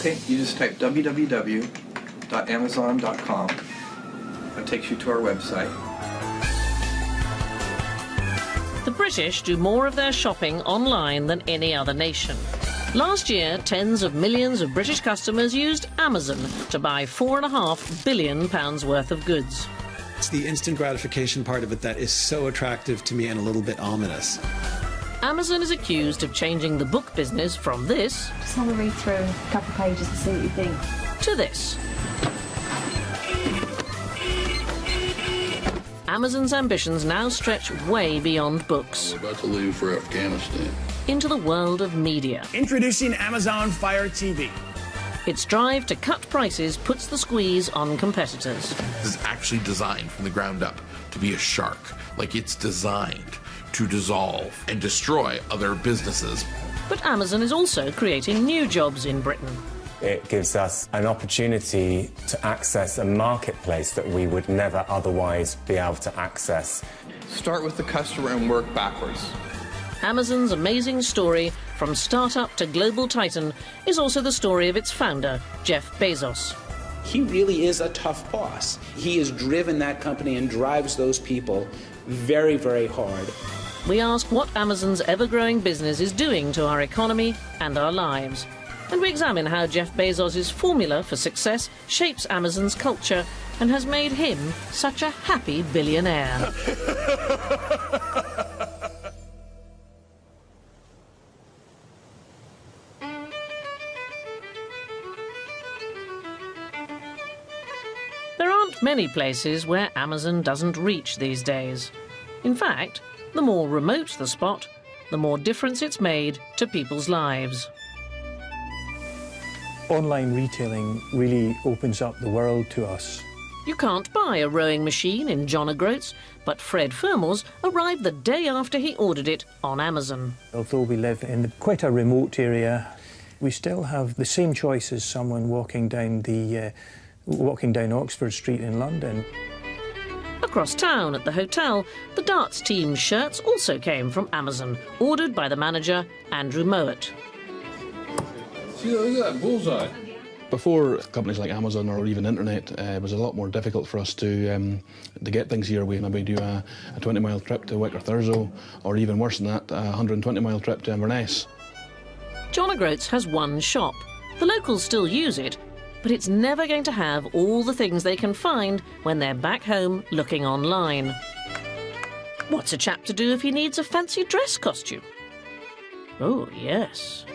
Okay, you just type www.amazon.com. That takes you to our website. The British do more of their shopping online than any other nation. Last year, tens of millions of British customers used Amazon to buy £4.5 billion worth of goods. It's the instant gratification part of it that is so attractive to me and a little bit ominous. Amazon is accused of changing the book business from this... Just want to read through a couple of pages and see what you think. ...to this. Amazon's ambitions now stretch way beyond books. We're about to leave for Afghanistan. Into the world of media. Introducing Amazon Fire TV. Its drive to cut prices puts the squeeze on competitors. This is actually designed from the ground up to be a shark. Like, it's designed to dissolve and destroy other businesses. But Amazon is also creating new jobs in Britain. It gives us an opportunity to access a marketplace that we would never otherwise be able to access. Start with the customer and work backwards. Amazon's amazing story, from startup to global titan, is also the story of its founder, Jeff Bezos. He really is a tough boss. He has driven that company and drives those people very, very hard. We ask what Amazon's ever-growing business is doing to our economy and our lives. And we examine how Jeff Bezos' formula for success shapes Amazon's culture and has made him such a happy billionaire. There aren't many places where Amazon doesn't reach these days. In fact, the more remote the spot, the more difference it's made to people's lives. Online retailing really opens up the world to us. You can't buy a rowing machine in John O'Groats, but Fred Fermors arrived the day after he ordered it on Amazon. Although we live in quite a remote area, we still have the same choice as someone walking down Oxford Street in London. Across town at the hotel, the darts team's shirts also came from Amazon, ordered by the manager, Andrew Mowat. See, look at that bullseye. Before companies like Amazon or even internet, it was a lot more difficult for us to get things here. We maybe do a 20-mile trip to Wicker Thurso, or even worse than that, a 120-mile trip to Inverness. John O'Groats has one shop. The locals still use it, but it's never going to have all the things they can find when they're back home looking online. What's a chap to do if he needs a fancy dress costume? Oh, yes.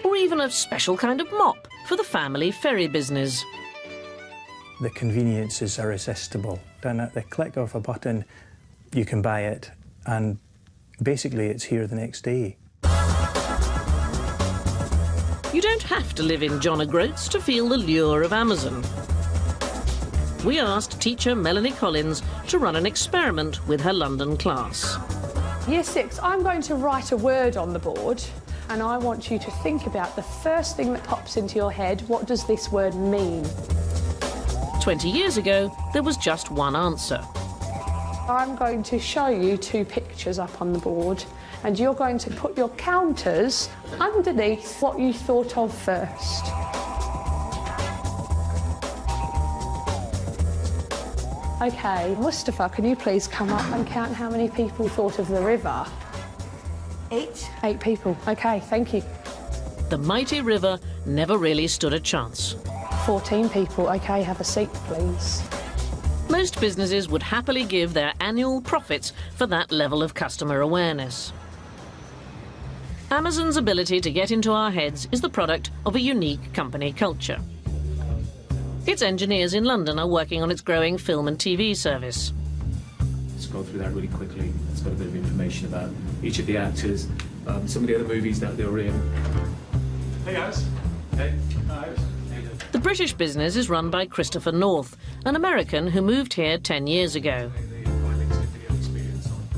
Or even a special kind of mop for the family ferry business. The convenience is irresistible. Then at the click of a button, you can buy it, and basically it's here the next day. You don't have to live in John O'Groats to feel the lure of Amazon. We asked teacher Melanie Collins to run an experiment with her London class. Year 6, I'm going to write a word on the board, and I want you to think about the first thing that pops into your head. What does this word mean? 20 years ago, there was just one answer. I'm going to show you 2 pictures up on the board, and you're going to put your counters underneath what you thought of first. OK, Mustafa, can you please come up and count how many people thought of the river? 8. 8 people. OK, thank you. The mighty river never really stood a chance. 14 people. OK, have a seat, please. Most businesses would happily give their annual profits for that level of customer awareness. Amazon's ability to get into our heads is the product of a unique company culture. Its engineers in London are working on its growing film and TV service. Let's go through that really quickly. It's got a bit of information about each of the actors, some of the other movies that they were in. Hey guys. Hey. Hi. The British business is run by Christopher North, an American who moved here 10 years ago.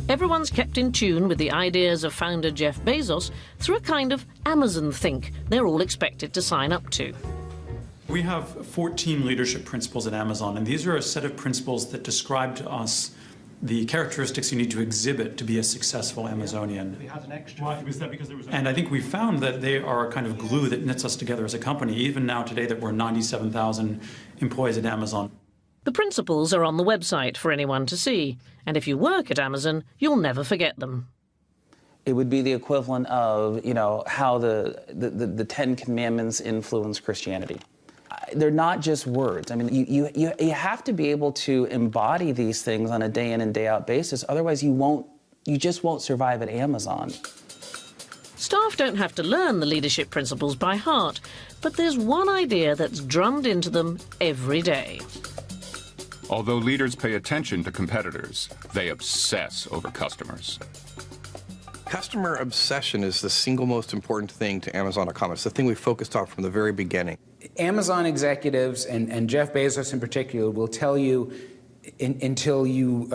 Everyone's kept in tune with the ideas of founder Jeff Bezos through a kind of Amazon think they're all expected to sign up to. We have 14 leadership principles at Amazon, and these are a set of principles that describe to us the characteristics you need to exhibit to be a successful Amazonian. It has an extra. Why was that? Because there was. And I think we found that they are a kind of glue that knits us together as a company, even now today that we're 97,000 employees at Amazon. The principles are on the website for anyone to see, and if you work at Amazon, you'll never forget them. It would be the equivalent of, how the Ten Commandments influence Christianity. They're not just words. I mean, you have to be able to embody these things on a day in and day out basis. Otherwise, you just won't survive at Amazon. Staff don't have to learn the leadership principles by heart, but there's one idea that's drummed into them every day. Although leaders pay attention to competitors, they obsess over customers. Customer obsession is the single most important thing to Amazon.com. It's the thing we focused on from the very beginning. Amazon executives and Jeff Bezos in particular will tell you until you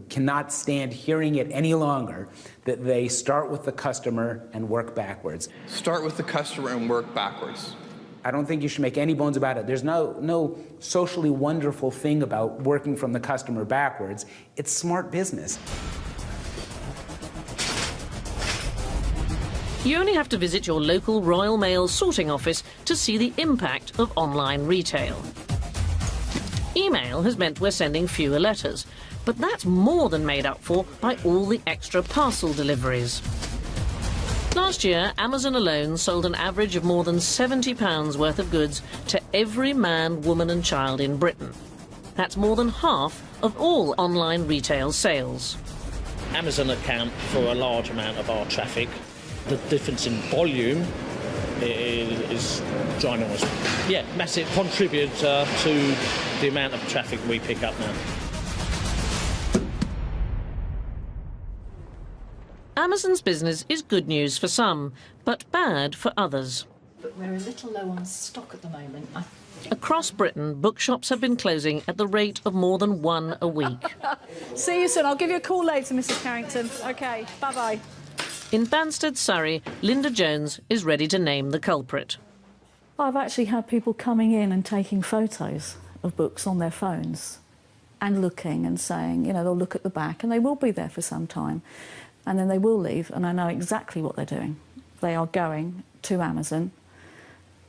cannot stand hearing it any longer that they start with the customer and work backwards. Start with the customer and work backwards. I don't think you should make any bones about it. There's no socially wonderful thing about working from the customer backwards. It's smart business. You only have to visit your local Royal Mail sorting office to see the impact of online retail. Email has meant we're sending fewer letters, but that's more than made up for by all the extra parcel deliveries. Last year, Amazon alone sold an average of more than £70 worth of goods to every man, woman and child in Britain. That's more than half of all online retail sales. Amazon account for a large amount of our traffic. The difference in volume is ginormous. Yeah, massive contributor to the amount of traffic we pick up now. Amazon's business is good news for some, but bad for others. But we're a little low on stock at the moment. Across Britain, bookshops have been closing at the rate of more than one a week. See you soon. I'll give you a call later, Mrs. Carrington. OK, bye-bye. In Banstead, Surrey, Linda Jones is ready to name the culprit. I've actually had people coming in and taking photos of books on their phones and looking and saying, they'll look at the back and they will be there for some time. And then they will leave, and I know exactly what they're doing. They are going to Amazon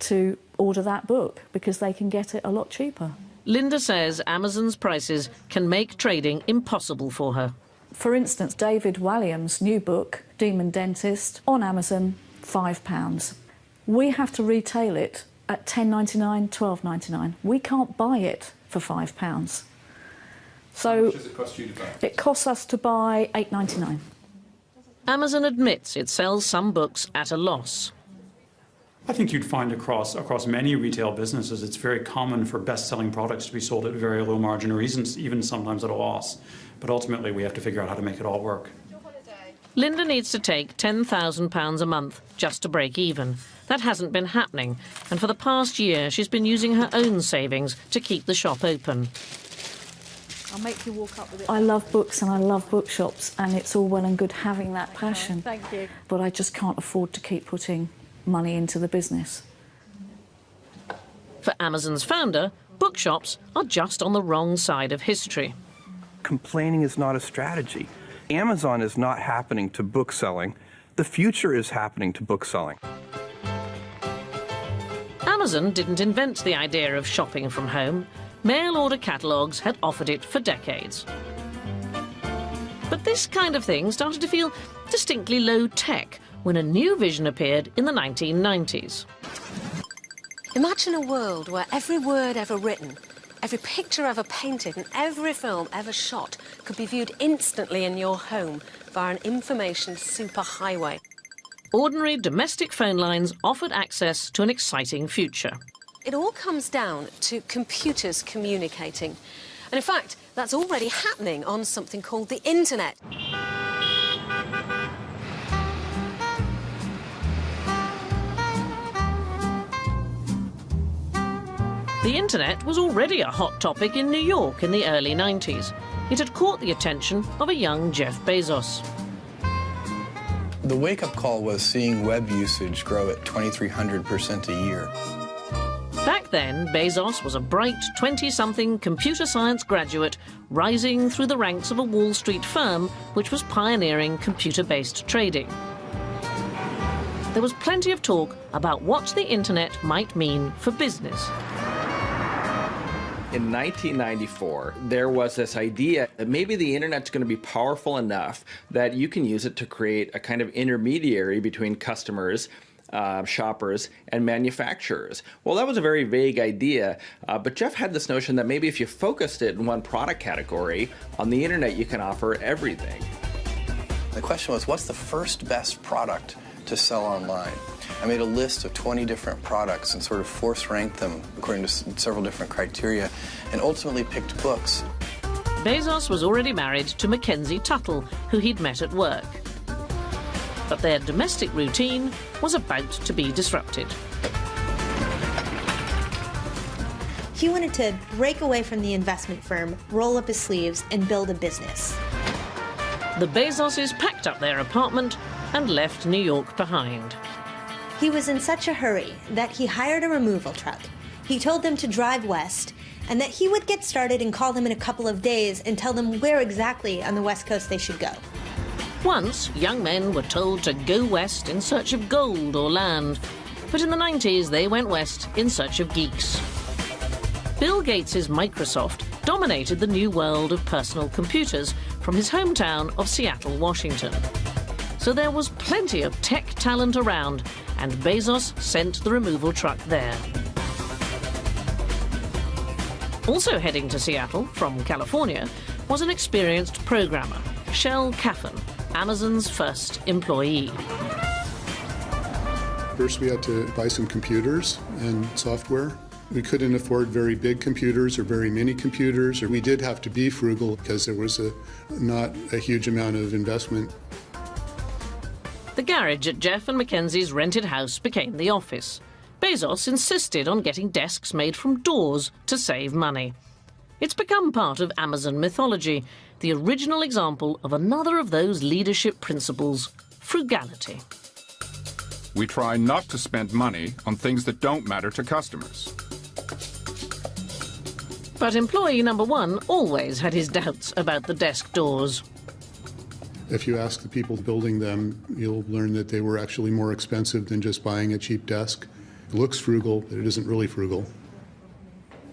to order that book because they can get it a lot cheaper. Linda says Amazon's prices can make trading impossible for her. For instance, David Walliams' new book, Demon Dentist, on Amazon, £5. We have to retail it at $10.99, $12.99. We can't buy it for £5. So how much does it cost you to buy? It costs us to buy $8.99. Amazon admits it sells some books at a loss. I think you'd find across many retail businesses, it's very common for best-selling products to be sold at very low margin or even sometimes at a loss. But ultimately, we have to figure out how to make it all work. Linda needs to take £10,000 a month just to break even. That hasn't been happening, and for the past year, she's been using her own savings to keep the shop open. I'll make you walk up with it. I love books and I love bookshops, and it's all well and good having that passion. Thank you. But I just can't afford to keep putting money into the business. For Amazon's founder, bookshops are just on the wrong side of history. Complaining is not a strategy. Amazon is not happening to book selling. The future is happening to book selling. Amazon didn't invent the idea of shopping from home. Mail-order catalogues had offered it for decades. But this kind of thing started to feel distinctly low-tech when a new vision appeared in the 1990s. Imagine a world where every word ever written, every picture ever painted and every film ever shot could be viewed instantly in your home via an information superhighway. Ordinary domestic phone lines offered access to an exciting future. It all comes down to computers communicating. And in fact, that's already happening on something called the Internet. The Internet was already a hot topic in New York in the early 90s. It had caught the attention of a young Jeff Bezos. The wake-up call was seeing web usage grow at 2,300% a year. Back then, Bezos was a bright 20-something computer science graduate rising through the ranks of a Wall Street firm which was pioneering computer-based trading. There was plenty of talk about what the internet might mean for business. In 1994, there was this idea that maybe the internet's going to be powerful enough that you can use it to create a kind of intermediary between customers, shoppers, and manufacturers. Well, that was a very vague idea, but Jeff had this notion that maybe if you focused it in one product category, on the internet you can offer everything. The question was, what's the first best product to sell online? I made a list of 20 different products and sort of force ranked them according to several different criteria, and ultimately picked books. Bezos was already married to Mackenzie Tuttle, who he'd met at work. But their domestic routine was about to be disrupted. He wanted to break away from the investment firm, roll up his sleeves, and build a business. The Bezoses packed up their apartment and left New York behind. He was in such a hurry that he hired a removal truck. He told them to drive west, and that he would get started and call them in a couple of days and tell them where exactly on the West Coast they should go. Once, young men were told to go west in search of gold or land, but in the 90s they went west in search of geeks. Bill Gates' Microsoft dominated the new world of personal computers from his hometown of Seattle, Washington. So there was plenty of tech talent around, and Bezos sent the removal truck there. Also heading to Seattle from California was an experienced programmer, Shel Caffin, Amazon's first employee. First, we had to buy some computers and software. We couldn't afford very big computers or very many computers, or we did have to be frugal because there was not a huge amount of investment. The garage at Jeff and Mackenzie's rented house became the office. Bezos insisted on getting desks made from doors to save money. It's become part of Amazon mythology, the original example of another of those leadership principles, frugality. We try not to spend money on things that don't matter to customers. But employee number one always had his doubts about the desk doors. If you ask the people building them, you'll learn that they were actually more expensive than just buying a cheap desk. It looks frugal, but it isn't really frugal.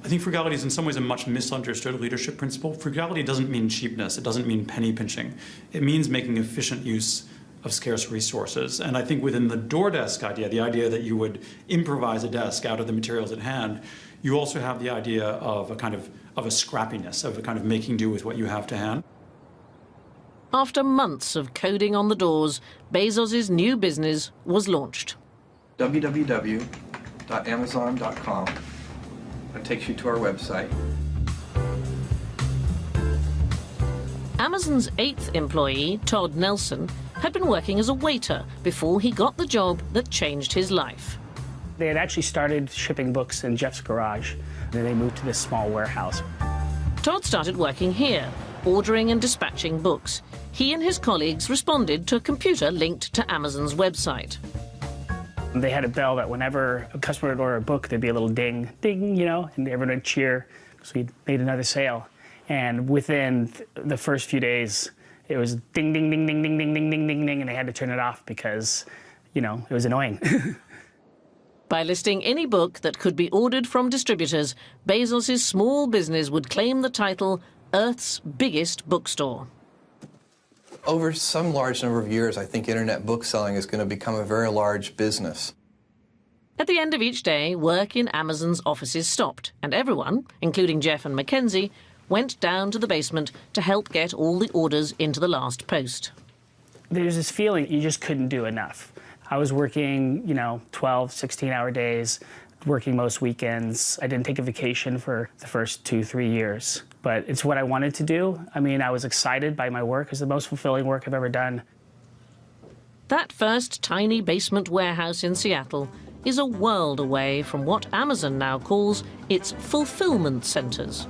I think frugality is in some ways a much misunderstood leadership principle. Frugality doesn't mean cheapness. It doesn't mean penny pinching. It means making efficient use of scarce resources. And I think within the door desk idea, the idea that you would improvise a desk out of the materials at hand, you also have the idea of a kind of a scrappiness, of a kind of making do with what you have to hand. After months of coding on the doors, Bezos' new business was launched. www.amazon.com. It takes you to our website. Amazon's 8th employee, Todd Nelson, had been working as a waiter before he got the job that changed his life. They had actually started shipping books in Jeff's garage. Then they moved to this small warehouse. Todd started working here, ordering and dispatching books. He and his colleagues responded to a computer linked to Amazon's website. They had a bell that whenever a customer would order a book, there'd be a little ding, ding, you know, and everyone would cheer because we'd made another sale. And within the first few days, it was ding, ding, ding, ding, ding, ding, ding, ding, ding, ding, and they had to turn it off because, you know, it was annoying. By listing any book that could be ordered from distributors, Bezos' small business would claim the title Earth's biggest bookstore. Over some large number of years, I think internet book selling is going to become a very large business. At the end of each day, work in Amazon's offices stopped, and everyone, including Jeff and Mackenzie, went down to the basement to help get all the orders into the last post. There's this feeling you just couldn't do enough. I was working, 12, 16-hour days, working most weekends. I didn't take a vacation for the first 2-3 years. But it's what I wanted to do. I mean, I was excited by my work. It's the most fulfilling work I've ever done. That first tiny basement warehouse in Seattle is a world away from what Amazon now calls its fulfillment centers.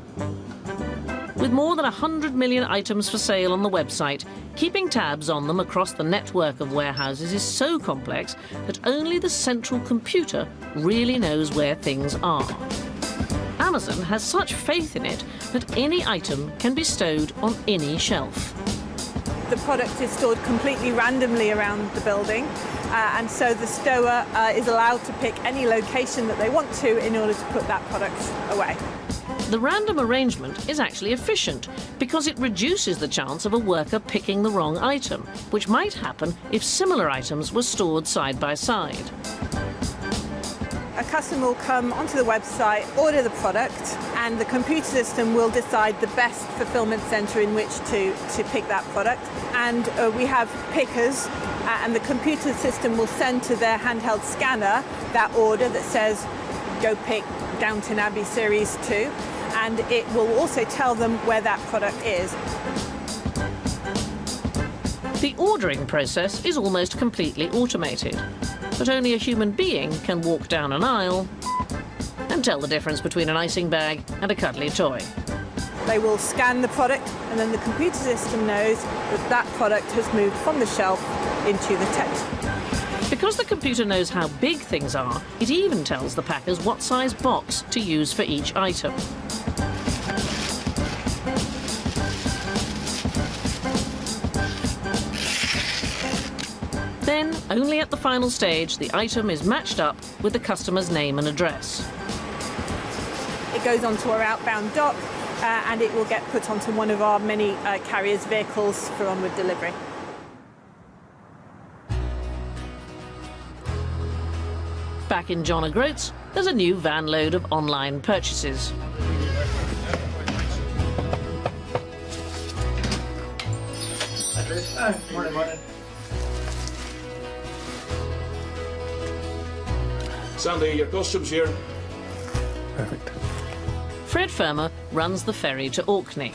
With more than 100 million items for sale on the website, keeping tabs on them across the network of warehouses is so complex that only the central computer really knows where things are. Amazon has such faith in it that any item can be stowed on any shelf. The product is stored completely randomly around the building, and so the stower is allowed to pick any location that they want to in order to put that product away. The random arrangement is actually efficient because it reduces the chance of a worker picking the wrong item, which might happen if similar items were stored side by side. A customer will come onto the website, order the product, and the computer system will decide the best fulfillment centre in which to pick that product. And we have pickers, and the computer system will send to their handheld scanner that order that says, go pick Downton Abbey Series 2, and it will also tell them where that product is. The ordering process is almost completely automated, but only a human being can walk down an aisle and tell the difference between an icing bag and a cuddly toy. They will scan the product, and then the computer system knows that that product has moved from the shelf into the text. Because the computer knows how big things are, it even tells the packers what size box to use for each item. Then, only at the final stage, the item is matched up with the customer's name and address. It goes onto our outbound dock, and it will get put onto one of our many carriers' vehicles for onward delivery. Back in John O'Groats, there's a new van load of online purchases. Morning. Sandy, your customs here. Perfect. Fred Firmer runs the ferry to Orkney.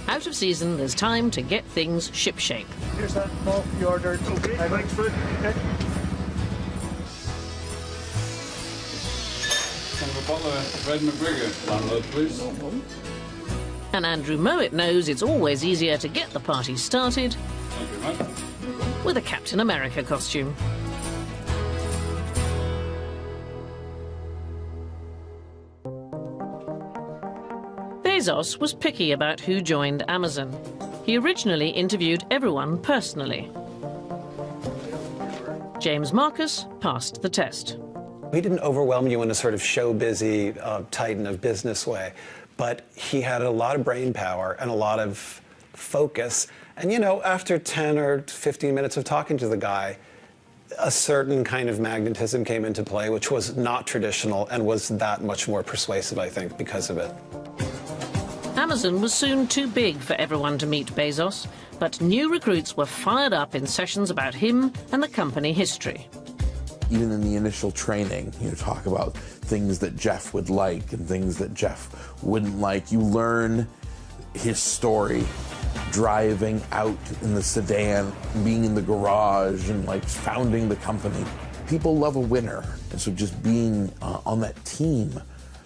Out of season, there's time to get things shipshape. Here's that, Paul, you ordered. Okay, thanks, Fred. Okay. Kind of a bottle of Red McGregor, landlord, please. No problem. And Andrew Mowat knows it's always easier to get the party started with a Captain America costume. Bezos was picky about who joined Amazon. He originally interviewed everyone personally. James Marcus passed the test. He didn't overwhelm you in a sort of show-busy titan of business way, but he had a lot of brain power and a lot of focus. And, you know, after 10 or 15 minutes of talking to the guy, a certain kind of magnetism came into play, which was not traditional and was that much more persuasive, I think, because of it. Amazon was soon too big for everyone to meet Bezos, but new recruits were fired up in sessions about him and the company history. Even in the initial training, you talk about things that Jeff would like and things that Jeff wouldn't like. You learn his story, driving out in the sedan, being in the garage and like founding the company. People love a winner, and so just being on that team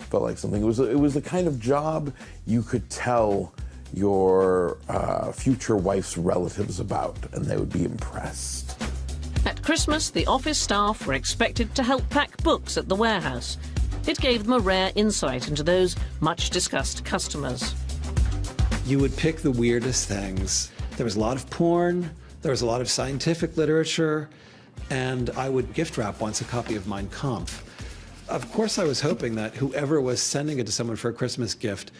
felt like something. It was the kind of job you could tell your future wife's relatives about, and they would be impressed. At Christmas, the office staff were expected to help pack books at the warehouse. It gave them a rare insight into those much-discussed customers. You would pick the weirdest things. There was a lot of porn, there was a lot of scientific literature, and I would gift wrap once a copy of Mein Kampf. Of course, I was hoping that whoever was sending it to someone for a Christmas gift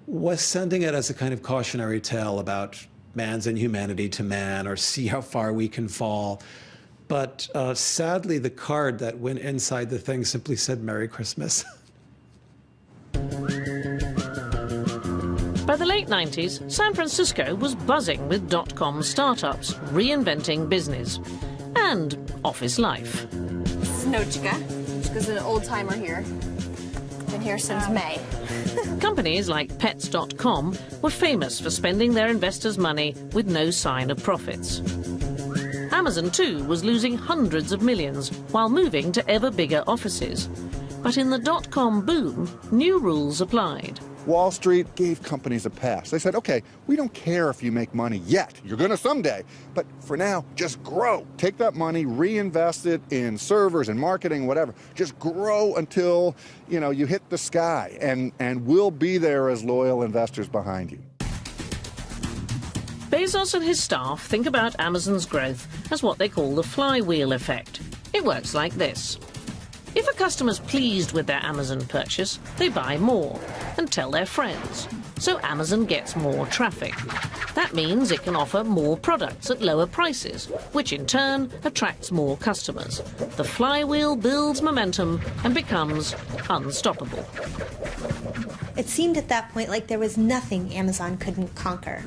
was sending it as a kind of cautionary tale about man's inhumanity to man, or see how far we can fall. But sadly, the card that went inside the thing simply said, "Merry Christmas." By the late 90s, San Francisco was buzzing with dot-com startups reinventing business and office life. This is Nochka. Nochka's an old-timer here. Been here since May. Companies like Pets.com were famous for spending their investors' money with no sign of profits. Amazon, too, was losing hundreds of millions while moving to ever bigger offices. But in the dot-com boom, new rules applied. Wall Street gave companies a pass. They said, okay, we don't care if you make money yet. You're going to someday. But for now, just grow. Take that money, reinvest it in servers and marketing, whatever. Just grow until, you hit the sky. And we'll be there as loyal investors behind you. Bezos and his staff think about Amazon's growth as what they call the flywheel effect. It works like this. If a customer's pleased with their Amazon purchase, they buy more and tell their friends. So Amazon gets more traffic. That means it can offer more products at lower prices, which in turn attracts more customers. The flywheel builds momentum and becomes unstoppable. It seemed at that point like there was nothing Amazon couldn't conquer.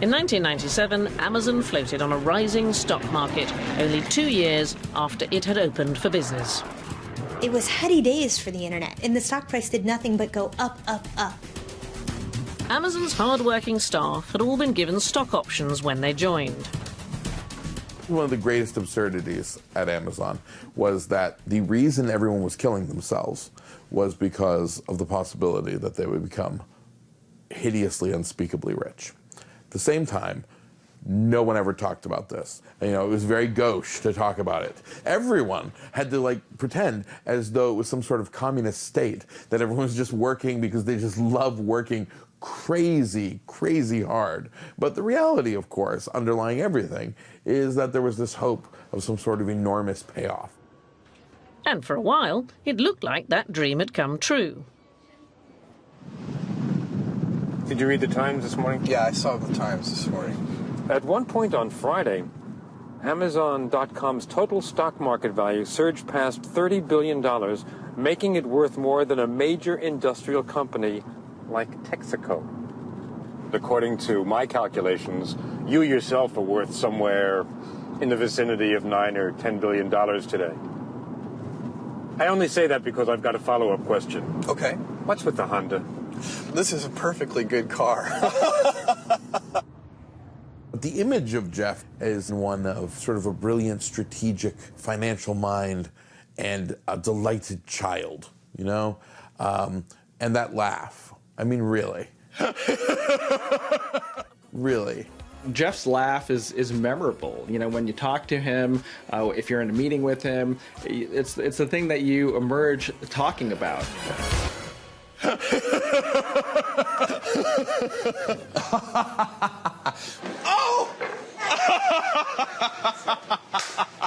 In 1997, Amazon floated on a rising stock market, only 2 years after it had opened for business. It was heady days for the internet, and the stock price did nothing but go up, up, up. Amazon's hard-working staff had all been given stock options when they joined. One of the greatest absurdities at Amazon was that the reason everyone was killing themselves was because of the possibility that they would become hideously, unspeakably rich. At the same time, no one ever talked about this. It was very gauche to talk about it. Everyone had to pretend as though it was some sort of communist state, that everyone was just working because they just love working crazy, crazy hard. But the reality, of course, underlying everything, is that there was this hope of some sort of enormous payoff. And for a while, it looked like that dream had come true. Did you read the Times this morning? Yeah, I saw the Times this morning. At one point on Friday, Amazon.com's total stock market value surged past $30 billion, making it worth more than a major industrial company like Texaco. According to my calculations, you yourself are worth somewhere in the vicinity of $9 or $10 billion today. I only say that because I've got a follow-up question. Okay. What's with the Honda? This is a perfectly good car. The image of Jeff is one of sort of a brilliant, strategic, financial mind and a delighted child, and that laugh. I mean, really. Really. Jeff's laugh is memorable. When you talk to him, if you're in a meeting with him, it's the thing that you emerge talking about.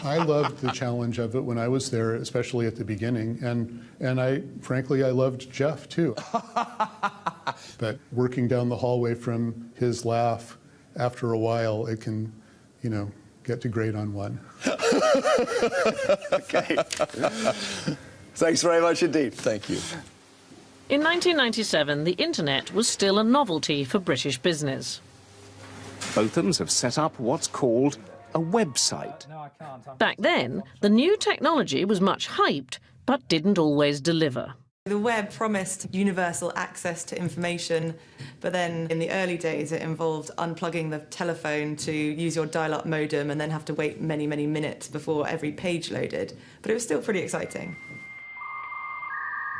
I loved the challenge of it when I was there, especially at the beginning, and I frankly loved Jeff too. But working down the hallway from his laugh, after a while, it can, get to grade on one. Okay. Thanks very much indeed. Thank you. In 1997, the internet was still a novelty for British business. Bothams have set up what's called a website. Back then, the new technology was much hyped, but didn't always deliver. The web promised universal access to information, but then in the early days it involved unplugging the telephone to use your dial-up modem and then have to wait many, many minutes before every page loaded. But it was still pretty exciting.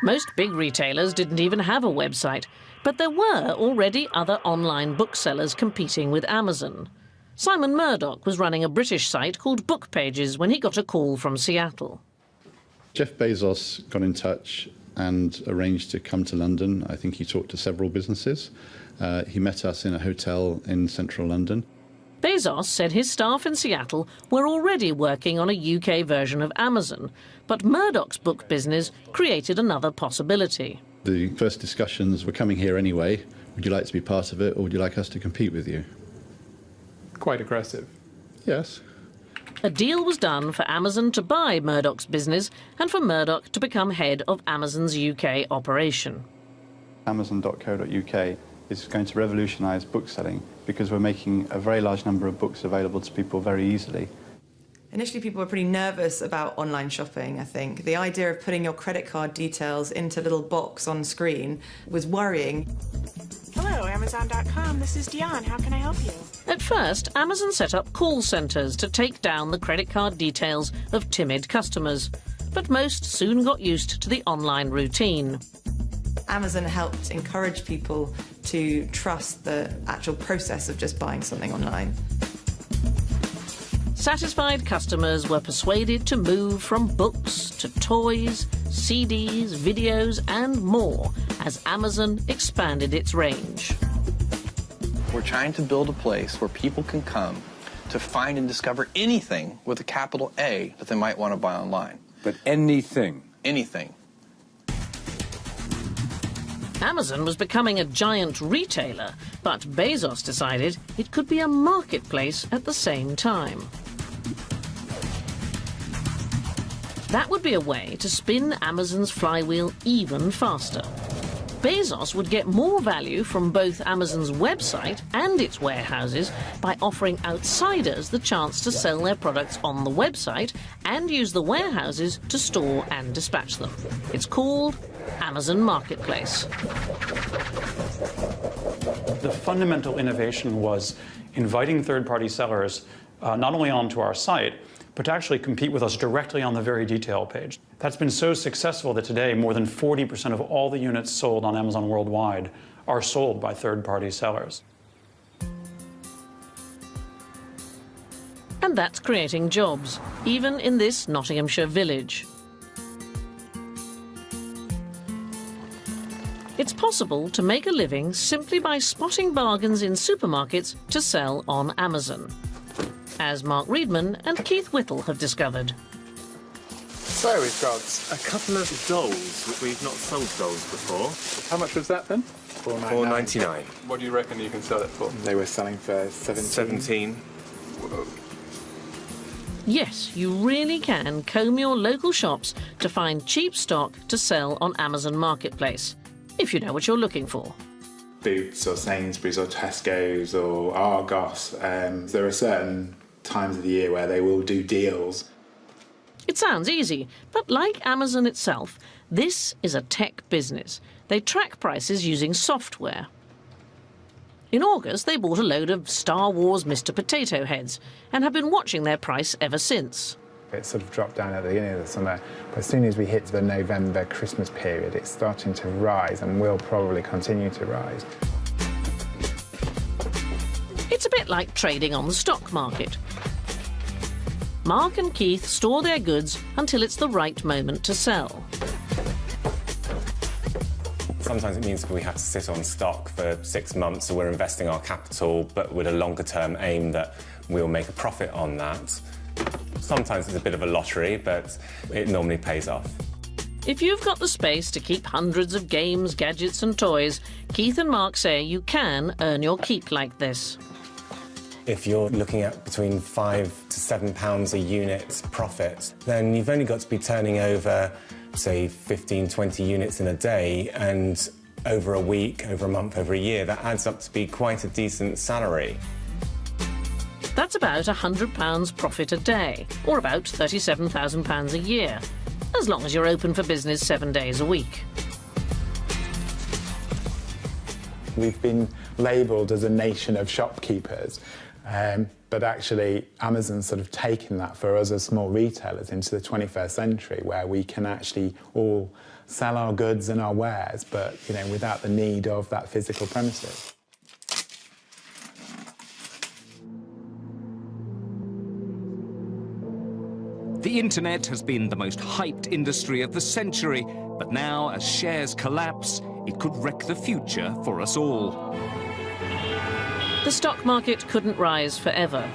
Most big retailers didn't even have a website, but there were already other online booksellers competing with Amazon. Simon Murdoch was running a British site called Book Pages when he got a call from Seattle. Jeff Bezos got in touch and arranged to come to London. I think he talked to several businesses. He met us in a hotel in central London. Bezos said his staff in Seattle were already working on a UK version of Amazon, but Murdoch's book business created another possibility. The first discussions were coming here anyway. Would you like to be part of it, or would you like us to compete with you? Quite aggressive. Yes. A deal was done for Amazon to buy Murdoch's business and for Murdoch to become head of Amazon's UK operation. Amazon.co.uk is going to revolutionise book selling because we're making a very large number of books available to people very easily. Initially, people were pretty nervous about online shopping, I think. The idea of putting your credit card details into a little box on screen was worrying. Hello, Amazon.com. This is Dion. How can I help you? At first, Amazon set up call centres to take down the credit card details of timid customers, but most soon got used to the online routine. Amazon helped encourage people to trust the actual process of just buying something online. Satisfied customers were persuaded to move from books to toys, CDs, videos, and more as Amazon expanded its range. We're trying to build a place where people can come to find and discover anything with a capital A that they might want to buy online. But anything? Anything. Amazon was becoming a giant retailer, but Bezos decided it could be a marketplace at the same time. That would be a way to spin Amazon's flywheel even faster. Bezos would get more value from both Amazon's website and its warehouses by offering outsiders the chance to sell their products on the website and use the warehouses to store and dispatch them. It's called Amazon Marketplace. The fundamental innovation was inviting third-party sellers not only onto our site, but to actually compete with us directly on the very detail page. That's been so successful that today more than 40% of all the units sold on Amazon worldwide are sold by third-party sellers. And that's creating jobs, even in this Nottinghamshire village. It's possible to make a living simply by spotting bargains in supermarkets to sell on Amazon, as Mark Reedman and Keith Whittle have discovered. So we've got a couple of dolls. We've not sold dolls before. How much was that then? $4.99. What do you reckon you can sell it for? They were selling for 17. Yes, you really can comb your local shops to find cheap stock to sell on Amazon Marketplace, if you know what you're looking for. Boots or Sainsbury's or Tesco's or Argos, there are certain times of the year where they will do deals. It sounds easy, but like Amazon itself, this is a tech business. They track prices using software. In August, they bought a load of Star Wars Mr. Potato Heads and have been watching their price ever since. It sort of dropped down at the beginning of the summer, but as soon as we hit the November Christmas period, it's starting to rise and will probably continue to rise. It's a bit like trading on the stock market. Mark and Keith store their goods until it's the right moment to sell. Sometimes it means we have to sit on stock for 6 months, so we're investing our capital, but with a longer-term aim that we'll make a profit on that. Sometimes it's a bit of a lottery, but it normally pays off. If you've got the space to keep hundreds of games, gadgets and toys, Keith and Mark say you can earn your keep like this. If you're looking at between £5 to £7 a unit profit, then you've only got to be turning over, say, 15, 20 units in a day, and over a week, over a month, over a year, that adds up to be quite a decent salary. That's about £100 profit a day, or about £37,000 a year, as long as you're open for business 7 days a week. We've been labelled as a nation of shopkeepers, but actually Amazon's sort of taken that for us as small retailers into the 21st century, where we can actually all sell our goods and our wares, but without the need of that physical premises. The internet has been the most hyped industry of the century, but now, as shares collapse, it could wreck the future for us all. The stock market couldn't rise forever.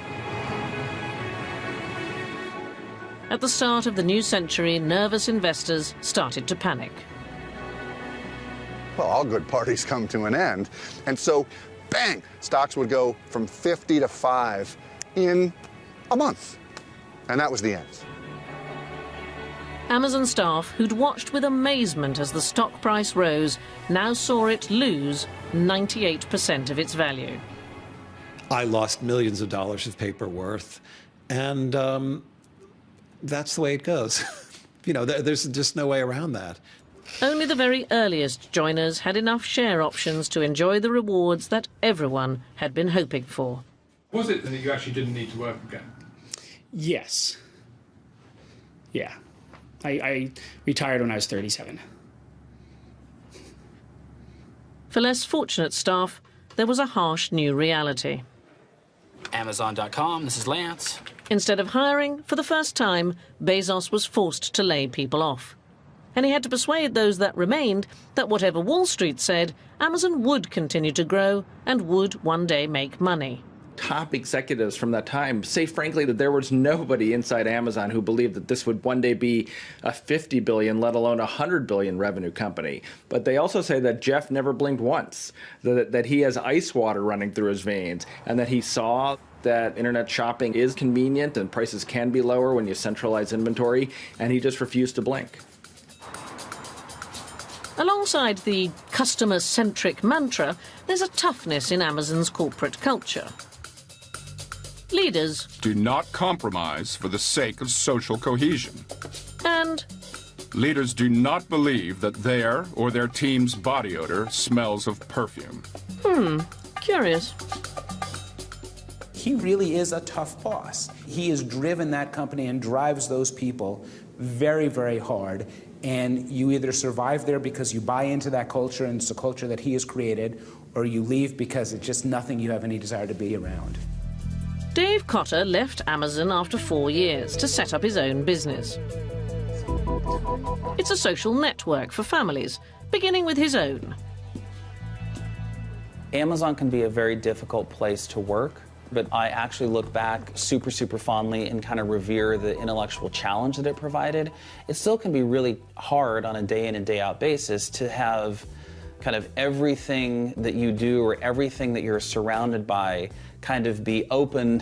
At the start of the new century, nervous investors started to panic. Well, all good parties come to an end. And so, bang, stocks would go from 50 to 5 in a month. And that was the end. Amazon staff, who'd watched with amazement as the stock price rose, now saw it lose 98% of its value. I lost millions of dollars of paper worth, and that's the way it goes. There's just no way around that. Only the very earliest joiners had enough share options to enjoy the rewards that everyone had been hoping for. Was it that you actually didn't need to work again? Yes. Yeah. I retired when I was 37. For less fortunate staff, there was a harsh new reality. Amazon.com, this is Lance. Instead of hiring, for the first time, Bezos was forced to lay people off. And he had to persuade those that remained that whatever Wall Street said, Amazon would continue to grow and would one day make money. Top executives from that time say frankly that there was nobody inside Amazon who believed that this would one day be a 50 billion, let alone a 100 billion revenue company. But they also say that Jeff never blinked once, that he has ice water running through his veins, and that he saw that internet shopping is convenient and prices can be lower when you centralize inventory, and he just refused to blink. Alongside the customer-centric mantra, there's a toughness in Amazon's corporate culture. Leaders do not compromise for the sake of social cohesion. And leaders do not believe that their or their team's body odor smells of perfume. Curious. He really is a tough boss. He has driven that company and drives those people very, very hard. And you either survive there because you buy into that culture and it's a culture that he has created, or you leave because it's just nothing you have any desire to be around. Dave Cotter left Amazon after 4 years to set up his own business. It's a social network for families, beginning with his own. Amazon can be a very difficult place to work, but I actually look back super fondly and kind of revere the intellectual challenge that it provided. It still can be really hard on a day in and day out basis to have kind of everything that you do or everything that you're surrounded by kind of be open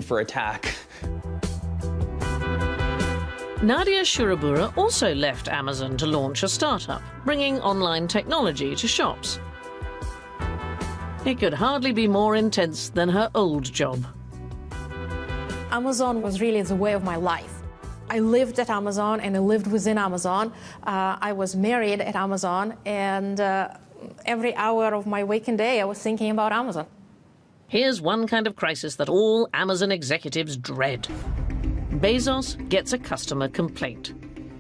for attack. Nadia Shurabura also left Amazon to launch a startup, bringing online technology to shops. It could hardly be more intense than her old job. Amazon was really the way of my life. I lived at Amazon and I lived within Amazon. I was married at Amazon, and every hour of my waking day I was thinking about Amazon. Here's one kind of crisis that all Amazon executives dread. Bezos gets a customer complaint.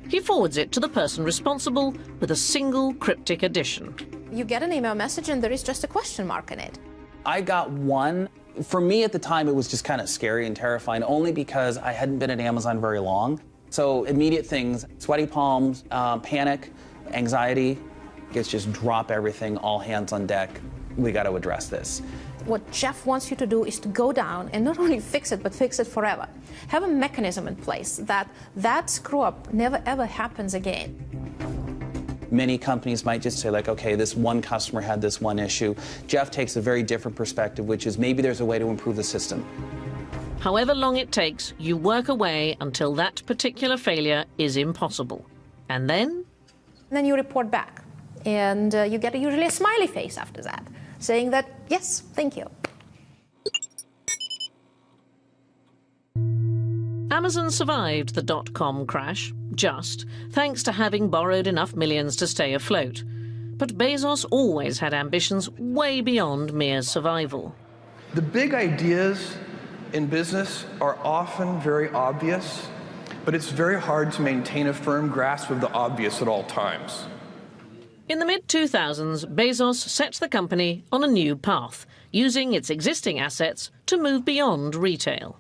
He forwards it to the person responsible with a single cryptic addition. You get an email message and there is just a question mark in it. I got one. For me at the time, it was just kind of scary and terrifying, only because I hadn't been at Amazon very long. So immediate things, sweaty palms, panic, anxiety, it's just drop everything, all hands on deck. We got to address this. What Jeff wants you to do is to go down and not only fix it, but fix it forever. Have a mechanism in place that screw-up never ever happens again. Many companies might just say, like, okay, this one customer had this one issue. Jeff takes a very different perspective, which is maybe there's a way to improve the system. However long it takes, you work away until that particular failure is impossible. And then you report back. And you get usually a smiley face after that, saying that, yes, thank you. Amazon survived the dot-com crash, just thanks to having borrowed enough millions to stay afloat. But Bezos always had ambitions way beyond mere survival. The big ideas in business are often very obvious, but it's very hard to maintain a firm grasp of the obvious at all times. In the mid-2000s, Bezos set the company on a new path, using its existing assets to move beyond retail.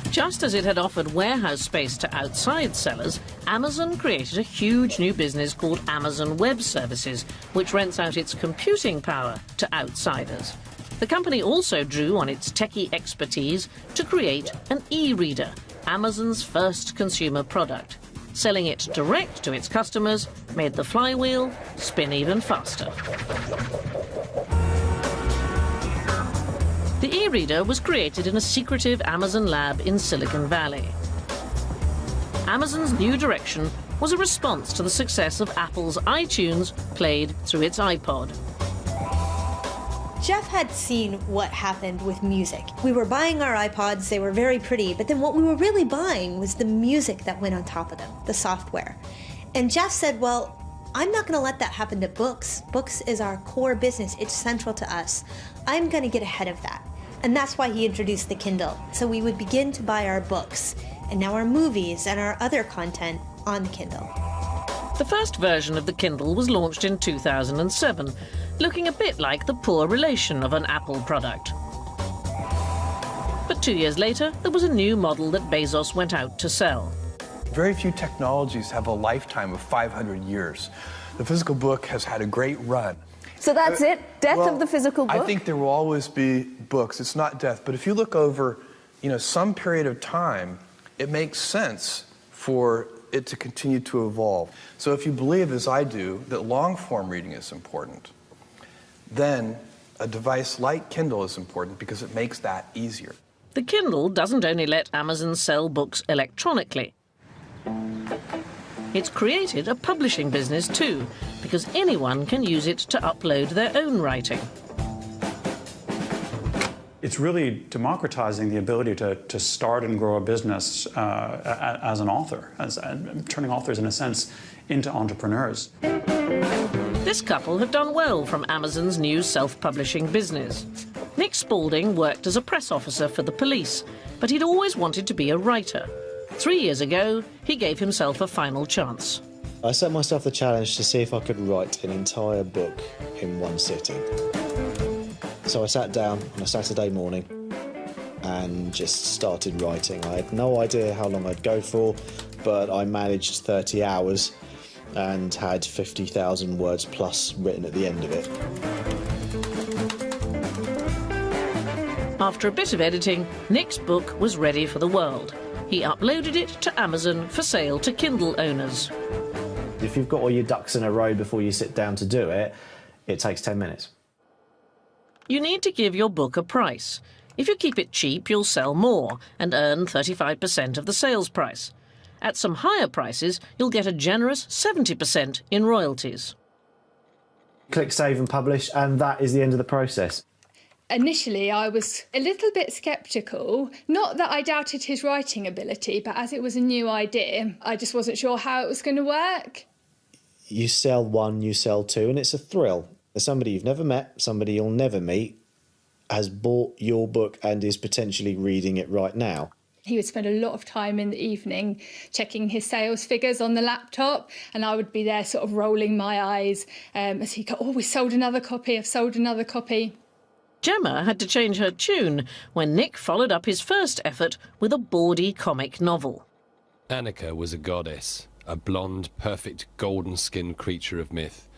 Just as it had offered warehouse space to outside sellers, Amazon created a huge new business called Amazon Web Services, which rents out its computing power to outsiders. The company also drew on its techie expertise to create an e-reader, Amazon's first consumer product. Selling it direct to its customers made the flywheel spin even faster. The e-reader was created in a secretive Amazon lab in Silicon Valley. Amazon's new direction was a response to the success of Apple's iTunes played through its iPod. Jeff had seen what happened with music. We were buying our iPods, they were very pretty, but then what we were really buying was the music that went on top of them, the software. And Jeff said, well, I'm not going to let that happen to books. Books is our core business, it's central to us. I'm going to get ahead of that. And that's why he introduced the Kindle. So we would begin to buy our books, and now our movies and our other content on the Kindle. The first version of the Kindle was launched in 2007, looking a bit like the poor relation of an Apple product. But 2 years later, there was a new model that Bezos went out to sell. Very few technologies have a lifetime of 500 years. The physical book has had a great run. So that's it? Death of the physical book? I think there will always be books. It's not death. But if you look over, some period of time, it makes sense for it to continue to evolve. So if you believe, as I do, that long-form reading is important, then a device like Kindle is important because it makes that easier. The Kindle doesn't only let Amazon sell books electronically. It's created a publishing business too, because anyone can use it to upload their own writing. It's really democratizing the ability to start and grow a business as an author, turning authors, in a sense, into entrepreneurs. This couple have done well from Amazon's new self-publishing business. Nick Spalding worked as a press officer for the police, but he'd always wanted to be a writer. 3 years ago, he gave himself a final chance. I set myself the challenge to see if I could write an entire book in one sitting. So I sat down on a Saturday morning and just started writing. I had no idea how long I'd go for, but I managed 30 hours and had 50,000 words plus written at the end of it. After a bit of editing, Nick's book was ready for the world. He uploaded it to Amazon for sale to Kindle owners. If you've got all your ducks in a row before you sit down to do it, it takes 10 minutes. You need to give your book a price. If you keep it cheap, you'll sell more and earn 35% of the sales price. At some higher prices, you'll get a generous 70% in royalties. Click Save and Publish, and that is the end of the process. Initially, I was a little bit sceptical. Not that I doubted his writing ability, but as it was a new idea, I just wasn't sure how it was going to work. You sell one, you sell two, and it's a thrill. There's somebody you've never met, somebody you'll never meet, has bought your book and is potentially reading it right now. He would spend a lot of time in the evening checking his sales figures on the laptop, and I would be there sort of rolling my eyes as he go, "Oh, we sold another copy, I've sold another copy." Gemma had to change her tune when Nick followed up his first effort with a bawdy comic novel. Annika was a goddess, a blonde, perfect, golden-skinned creature of myth,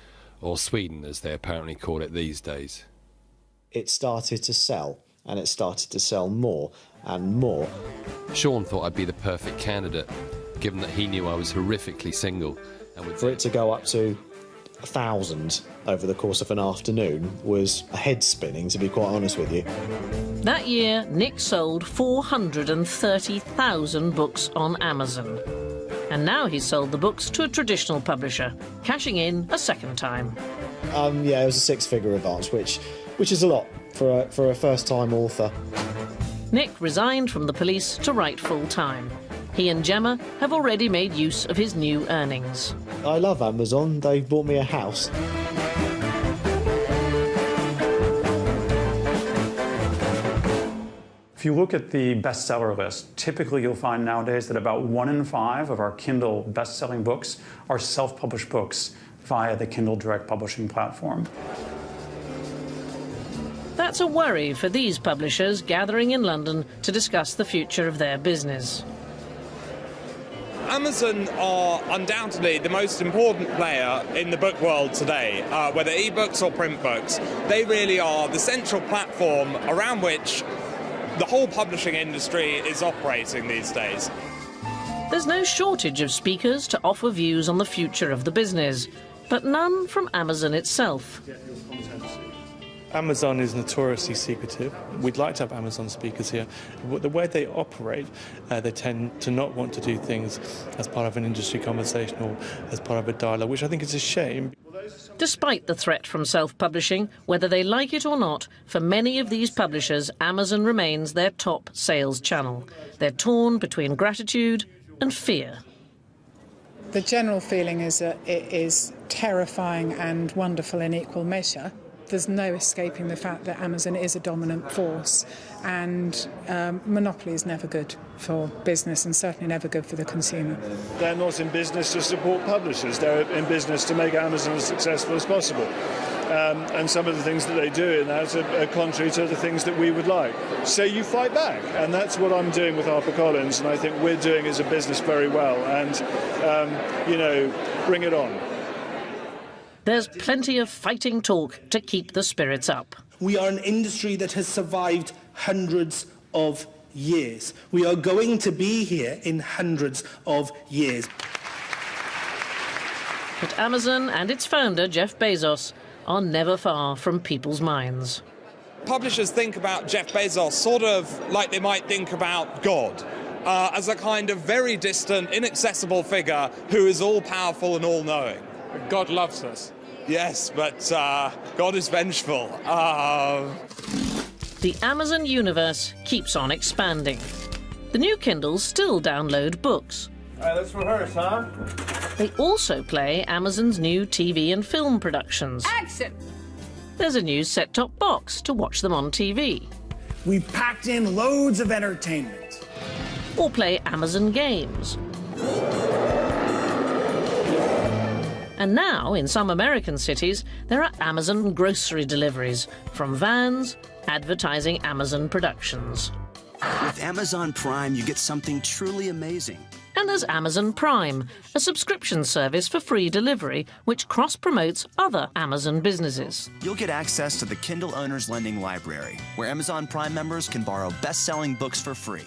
or Sweden as they apparently call it these days. It started to sell, and it started to sell more and more. Sean thought I'd be the perfect candidate, given that he knew I was horrifically single. And for it to go up to 1,000 over the course of an afternoon was head-spinning, to be quite honest with you. That year, Nick sold 430,000 books on Amazon. And now he's sold the books to a traditional publisher, cashing in a second time. Yeah, it was a six-figure advance, which is a lot for a first-time author. Nick resigned from the police to write full-time. He and Gemma have already made use of his new earnings. I love Amazon. They've bought me a house. If you look at the bestseller list, typically you'll find nowadays that about 1 in 5 of our Kindle best-selling books are self-published books via the Kindle Direct Publishing platform. That's a worry for these publishers gathering in London to discuss the future of their business. Amazon are undoubtedly the most important player in the book world today, whether ebooks or print books. They really are the central platform around which the whole publishing industry is operating these days. There's no shortage of speakers to offer views on the future of the business, but none from Amazon itself. Amazon is notoriously secretive. We'd like to have Amazon speakers here. The way they operate, they tend to not want to do things as part of an industry conversation or as part of a dialogue, which I think is a shame. Despite the threat from self-publishing, whether they like it or not, for many of these publishers, Amazon remains their top sales channel. They're torn between gratitude and fear. The general feeling is that it is terrifying and wonderful in equal measure. There's no escaping the fact that Amazon is a dominant force, and monopoly is never good for business and certainly never good for the consumer. They're not in business to support publishers, they're in business to make Amazon as successful as possible. And some of the things that they do in that are contrary to the things that we would like. So you fight back, and that's what I'm doing with HarperCollins, and I think we're doing as a business very well, and, bring it on. There's plenty of fighting talk to keep the spirits up. We are an industry that has survived hundreds of years. We are going to be here in hundreds of years. But Amazon and its founder, Jeff Bezos, are never far from people's minds. Publishers think about Jeff Bezos sort of like they might think about God, as a kind of very distant, inaccessible figure who is all-powerful and all-knowing. God loves us. Yes, but God is vengeful. The Amazon universe keeps on expanding. The new Kindles still download books. All right, let's rehearse, huh? They also play Amazon's new TV and film productions. Action! There's a new set-top box to watch them on TV. We've packed in loads of entertainment. Or play Amazon games. And now, in some American cities, there are Amazon grocery deliveries from vans advertising Amazon productions. With Amazon Prime, you get something truly amazing. And there's Amazon Prime, a subscription service for free delivery which cross-promotes other Amazon businesses. You'll get access to the Kindle Owners Lending Library, where Amazon Prime members can borrow best-selling books for free.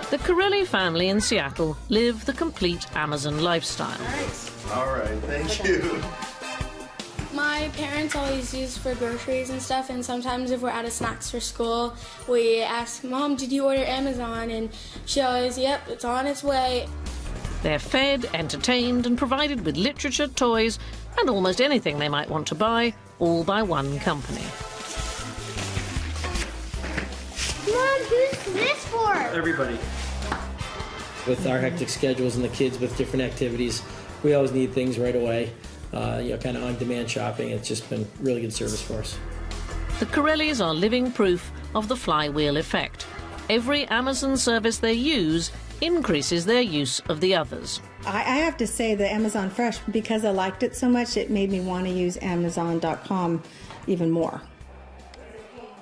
The Corelli family in Seattle live the complete Amazon lifestyle. All right, thank you. My parents always use for groceries and stuff, and sometimes if we're out of snacks for school, we ask, Mom, did you order Amazon? And she always, yep, it's on its way. They're fed, entertained, and provided with literature, toys, and almost anything they might want to buy, all by one company. Mom, who's this for? Everybody. With our hectic schedules and the kids with different activities, we always need things right away. Kind of on-demand shopping. It's just been really good service for us. The Corellis are living proof of the flywheel effect. Every Amazon service they use increases their use of the others. I have to say that Amazon Fresh, because I liked it so much, it made me want to use Amazon.com even more.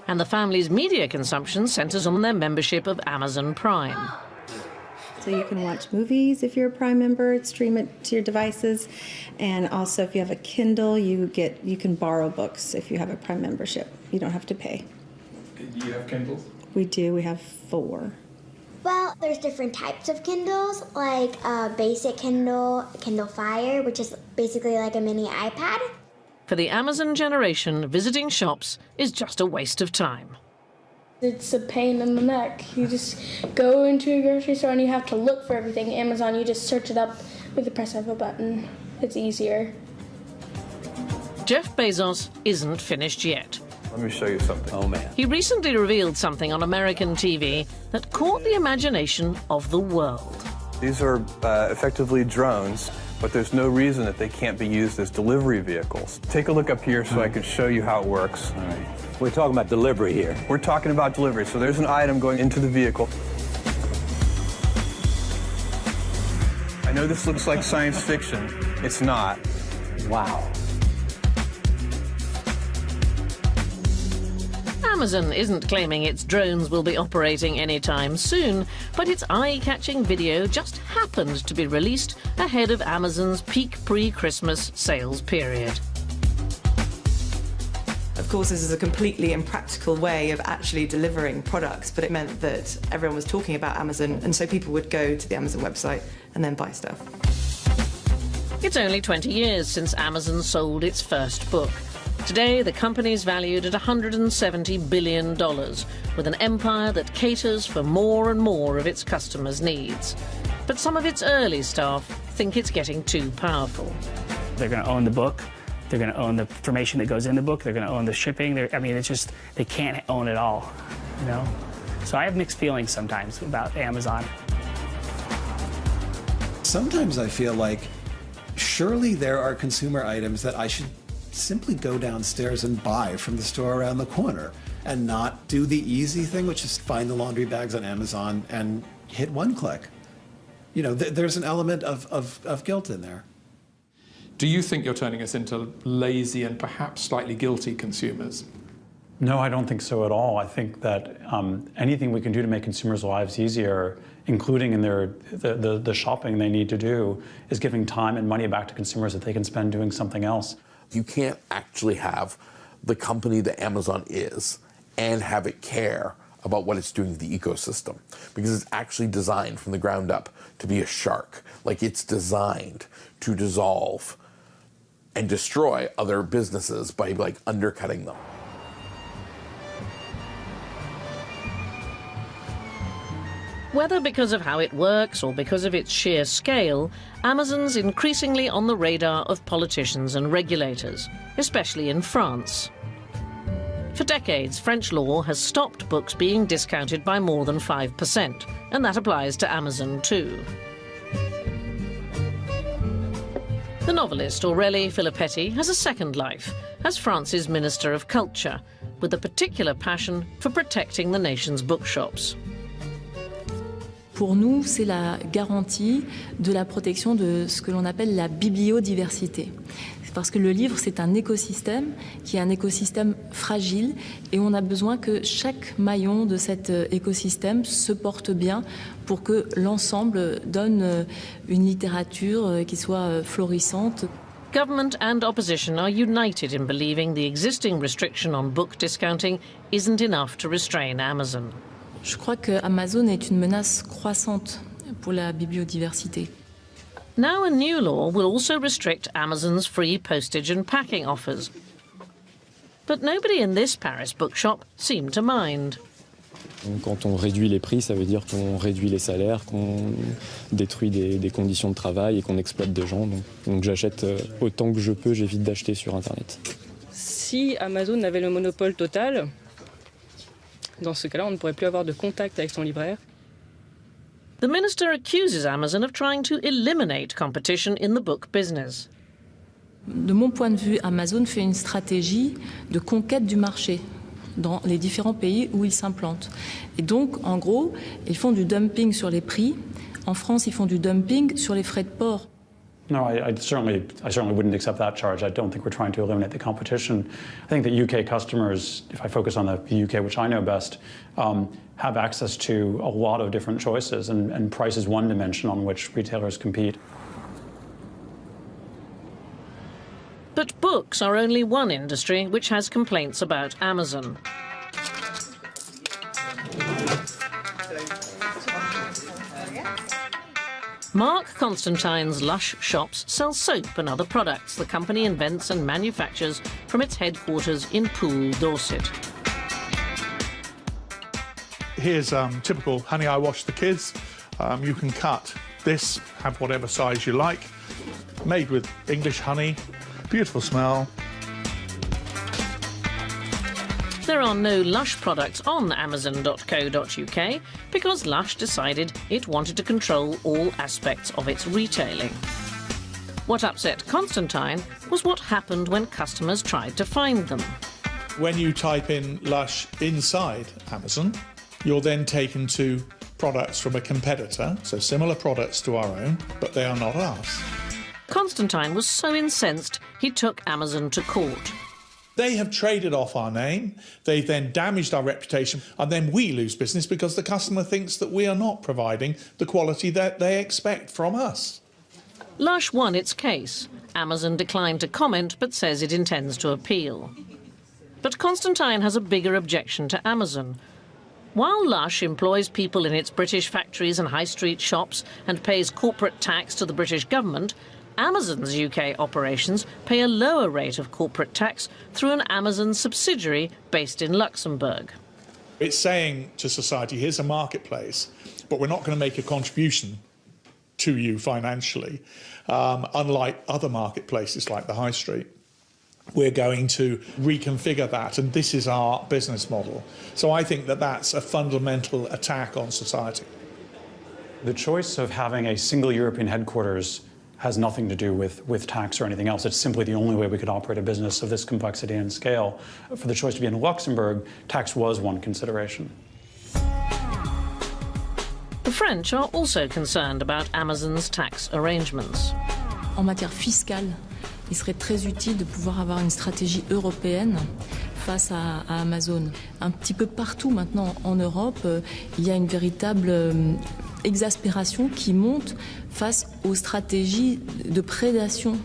And the family's media consumption centers on their membership of Amazon Prime. So you can watch movies if you're a Prime member, stream it to your devices, and also if you have a Kindle, you can borrow books if you have a Prime membership. You don't have to pay. Do you have Kindles? We do. We have 4. Well, there's different types of Kindles, like basic Kindle, Kindle Fire, which is basically like a mini iPad. For the Amazon generation, visiting shops is just a waste of time. It's a pain in the neck. You just go into a grocery store and you have to look for everything. Amazon, you just search it up with the press of a button. It's easier. Jeff Bezos isn't finished yet. Let me show you something. Oh, man. He recently revealed something on American TV that caught the imagination of the world. These are effectively drones, but there's no reason that they can't be used as delivery vehicles. Take a look up here so I can show you how it works. All right. We're talking about delivery here. We're talking about delivery. So there's an item going into the vehicle. I know this looks like science fiction. It's not. Wow. Amazon isn't claiming its drones will be operating anytime soon, but its eye-catching video just happened to be released ahead of Amazon's peak pre-Christmas sales period. Of course, this is a completely impractical way of actually delivering products, but it meant that everyone was talking about Amazon, and so people would go to the Amazon website and then buy stuff. It's only 20 years since Amazon sold its first book. Today, the company is valued at $170 billion, with an empire that caters for more and more of its customers' needs. But some of its early staff think it's getting too powerful. They're going to own the book. They're going to own the information that goes in the book. They're going to own the shipping. It's just, they can't own it all, you know? So I have mixed feelings sometimes about Amazon. Sometimes I feel like surely there are consumer items that I should simply go downstairs and buy from the store around the corner and not do the easy thing, which is find the laundry bags on Amazon and hit one click. You know, there's an element of guilt in there. Do you think you're turning us into lazy and perhaps slightly guilty consumers? No, I don't think so at all. I think that anything we can do to make consumers' lives easier, including in the shopping they need to do, is giving time and money back to consumers that they can spend doing something else. You can't actually have the company that Amazon is and have it care about what it's doing to the ecosystem, because it's actually designed from the ground up to be a shark. Like, it's designed to dissolve and destroy other businesses by like undercutting them. Whether because of how it works or because of its sheer scale, Amazon's increasingly on the radar of politicians and regulators, especially in France. For decades, French law has stopped books being discounted by more than 5%, and that applies to Amazon too. The novelist Aurélie Filippetti has a second life as France's Minister of Culture, with a particular passion for protecting the nation's bookshops. Pour nous, c'est la garantie de la protection de ce que l'on appelle la bibliodiversité. Parce que le livre, c'est un écosystème qui est un écosystème fragile et on a besoin que chaque maillon de cet écosystème se porte bien pour que l'ensemble donne une littérature qui soit florissante. Government and opposition are united in believing the existing restriction on book discounting isn't enough to restrain Amazon. Je crois que Amazon est une menace croissante pour la bibliodiversité. Now a new law will also restrict Amazon's free postage and packing offers. But nobody in this Paris bookshop seemed to mind. Quand on réduit les prix, ça veut dire qu'on réduit les salaires, qu'on détruit des conditions de travail et qu'on exploite des gens. Donc j'achète autant que je peux, j'évite d'acheter sur Internet. Si Amazon avait le monopole total, dans ce cas-là, on ne pourrait plus avoir de contact avec son libraire. The minister accuses Amazon of trying to eliminate competition in the book business. De mon point de vue, Amazon fait une stratégie de conquête du marché dans les différents pays où ils s'implantent. Et donc, en gros, ils font du dumping sur les prix. En France, ils font du dumping sur les frais de port. No, I certainly wouldn't accept that charge. I don't think we're trying to eliminate the competition. I think that UK customers, if I focus on the UK, which I know best, have access to a lot of different choices, and price is one dimension on which retailers compete. But books are only one industry which has complaints about Amazon. Mark Constantine's Lush shops sell soap and other products the company invents and manufactures from its headquarters in Poole, Dorset. Here's typical Honey I Wash the Kids. You can cut this, have whatever size you like. Made with English honey, beautiful smell. There are no Lush products on Amazon.co.uk because Lush decided it wanted to control all aspects of its retailing. What upset Constantine was what happened when customers tried to find them. When you type in Lush inside Amazon, you're then taken to products from a competitor, so similar products to our own, but they are not ours. Constantine was so incensed he took Amazon to court. They have traded off our name, they've then damaged our reputation, and then we lose business because the customer thinks that we are not providing the quality that they expect from us. Lush won its case. Amazon declined to comment but says it intends to appeal. But Constantine has a bigger objection to Amazon. While Lush employs people in its British factories and high street shops and pays corporate tax to the British government, Amazon's UK operations pay a lower rate of corporate tax through an Amazon subsidiary based in Luxembourg. It's saying to society, here's a marketplace, but we're not going to make a contribution to you financially, unlike other marketplaces like the High Street. We're going to reconfigure that, and this is our business model. So I think that that's a fundamental attack on society. The choice of having a single European headquarters has nothing to do with tax or anything else. It's simply the only way we could operate a business of this complexity and scale. For the choice to be in Luxembourg, tax was one consideration. The French are also concerned about Amazon's tax arrangements. En matière fiscale, il serait très utile de pouvoir avoir une stratégie européenne face à Amazon. Un petit peu partout maintenant en Europe, il y a une véritable exaspération qui monte face aux stratégies de prédation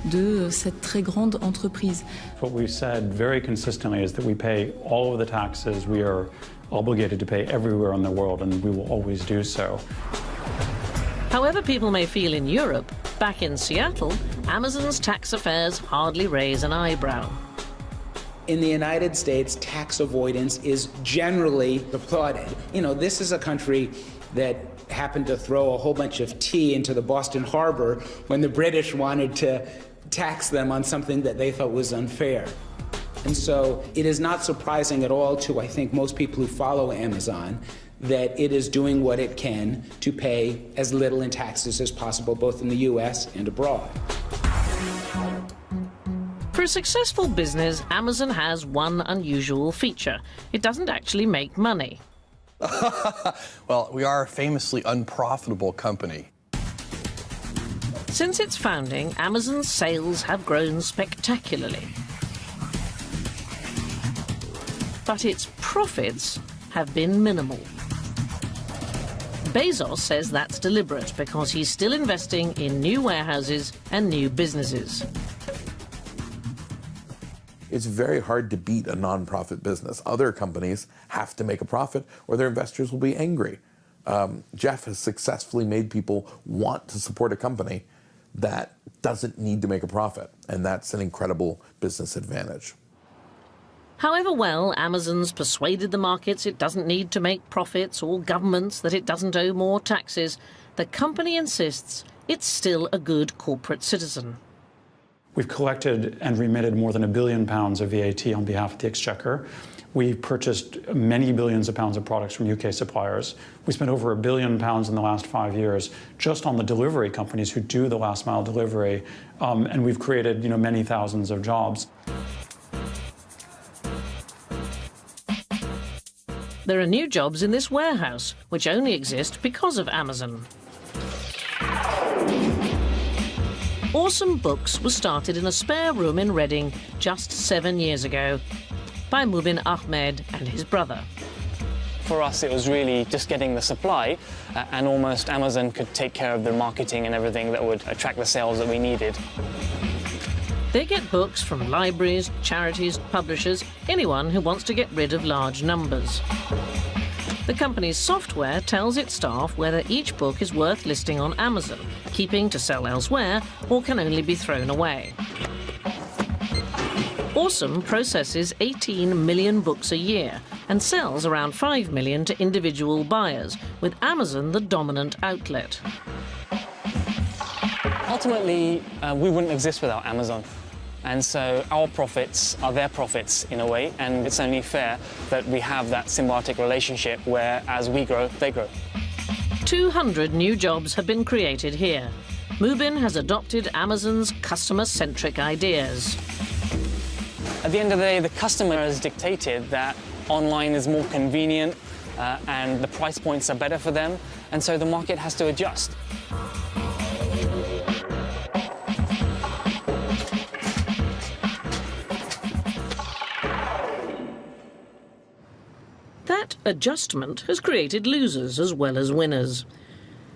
de cette très grande entreprise. What we've said very consistently is that we pay all of the taxes we are obligated to pay everywhere in the world, and we will always do so. However people may feel in Europe, back in Seattle, Amazon's tax affairs hardly raise an eyebrow. In the United States, tax avoidance is generally applauded. You know, this is a country that happened to throw a whole bunch of tea into the Boston Harbor when the British wanted to tax them on something that they thought was unfair. And so it is not surprising at all to, I think, most people who follow Amazon that it is doing what it can to pay as little in taxes as possible, both in the US and abroad. For a successful business, Amazon has one unusual feature. It doesn't actually make money. Well, we are a famously unprofitable company. Since its founding, Amazon's sales have grown spectacularly. But its profits have been minimal. Bezos says that's deliberate because he's still investing in new warehouses and new businesses. It's very hard to beat a non-profit business. Other companies have to make a profit or their investors will be angry. Jeff has successfully made people want to support a company that doesn't need to make a profit, and that's an incredible business advantage. However well Amazon's persuaded the markets it doesn't need to make profits or governments that it doesn't owe more taxes, the company insists it's still a good corporate citizen. We've collected and remitted more than £1 billion of VAT on behalf of the Exchequer. We've purchased many billions of pounds of products from UK suppliers. We spent over £1 billion in the last 5 years just on the delivery companies who do the last mile delivery, and we've created, many thousands of jobs. There are new jobs in this warehouse, which only exist because of Amazon. Awesome Books was started in a spare room in Reading just 7 years ago by Mubin Ahmed and his brother. For us, it was really just getting the supply, and almost Amazon could take care of the marketing and everything that would attract the sales that we needed. They get books from libraries, charities, publishers, anyone who wants to get rid of large numbers. The company's software tells its staff whether each book is worth listing on Amazon, keeping to sell elsewhere, or can only be thrown away. Awesome processes 18 million books a year and sells around 5 million to individual buyers, with Amazon the dominant outlet. Ultimately, we wouldn't exist without Amazon. And so our profits are their profits in a way, and it's only fair that we have that symbiotic relationship where as we grow, they grow. 200 new jobs have been created here. Mubin has adopted Amazon's customer-centric ideas. At the end of the day, the customer has dictated that online is more convenient and the price points are better for them, and so the market has to adjust. That adjustment has created losers as well as winners.